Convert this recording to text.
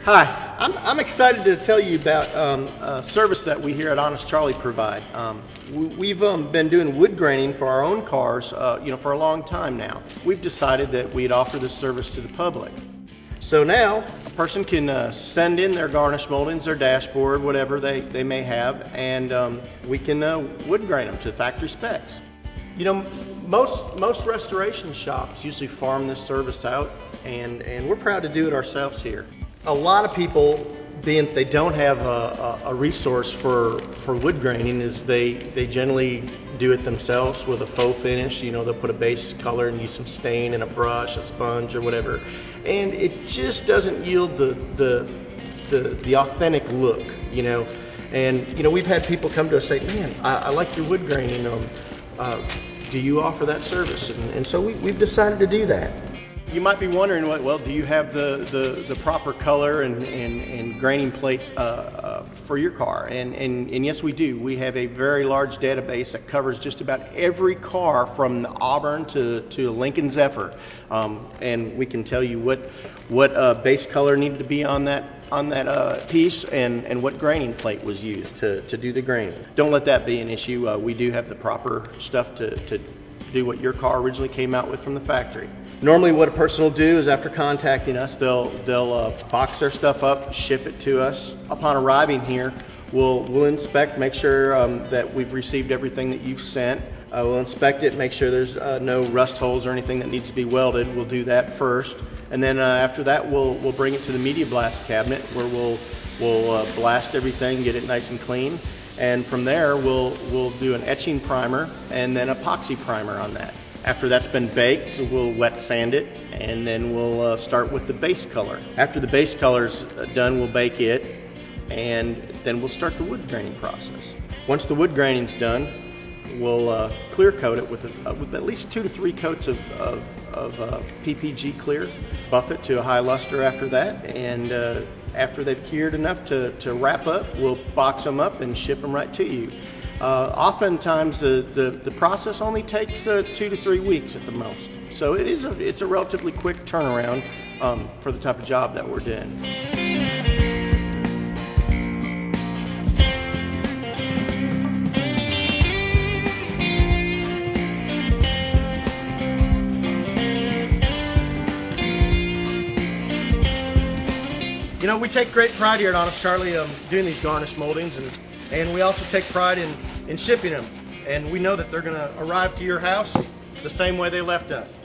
Hi, I'm excited to tell you about a service that we here at Honest Charley provide. We've been doing wood graining for our own cars, for a long time now. We've decided that we'd offer this service to the public. So now a person can send in their garnish moldings, their dashboard, whatever they may have, and we can wood grain them to factory specs. You know, most restoration shops usually farm this service out, and we're proud to do it ourselves here. A lot of people, being they don't have a resource for wood graining, is they generally do it themselves with a faux finish. You know, they'll put a base color and use some stain and a brush, a sponge, or whatever, and it just doesn't yield the authentic look. You know, and we've had people come to us say, "Man, I like your wood graining. Do you offer that service?" And so we've decided to do that. You might be wondering, well, do you have the proper color and graining plate for your car? And yes, we do. We have a very large database that covers just about every car from the Auburn to a Lincoln Zephyr, and we can tell you what base color needed to be on that piece and what graining plate was used to do the graining. Don't let that be an issue. We do have the proper stuff to do what your car originally came out with from the factory. Normally what a person will do is, after contacting us, they'll box their stuff up, ship it to us. Upon arriving here, we'll inspect, make sure that we've received everything that you've sent. We'll inspect it, make sure there's no rust holes or anything that needs to be welded. We'll do that first, and then after that we'll bring it to the media blast cabinet, where we'll blast everything, get it nice and clean, and from there we'll do an etching primer and then epoxy primer on that. After that's been baked, we'll wet sand it, and then we'll start with the base color. After the base color's done, we'll bake it, and then we'll start the wood graining process. Once the wood graining's done, we'll clear coat it with at least 2 to 3 coats of PPG clear, buff it to a high luster after that, and after they've cured enough to wrap up, we'll box them up and ship them right to you. Oftentimes the process only takes 2 to 3 weeks at the most. So it's a relatively quick turnaround for the type of job that we're doing. You know, we take great pride here at Honest Charley doing these garnish moldings, and we also take pride in shipping them. And we know that they're going to arrive to your house the same way they left us.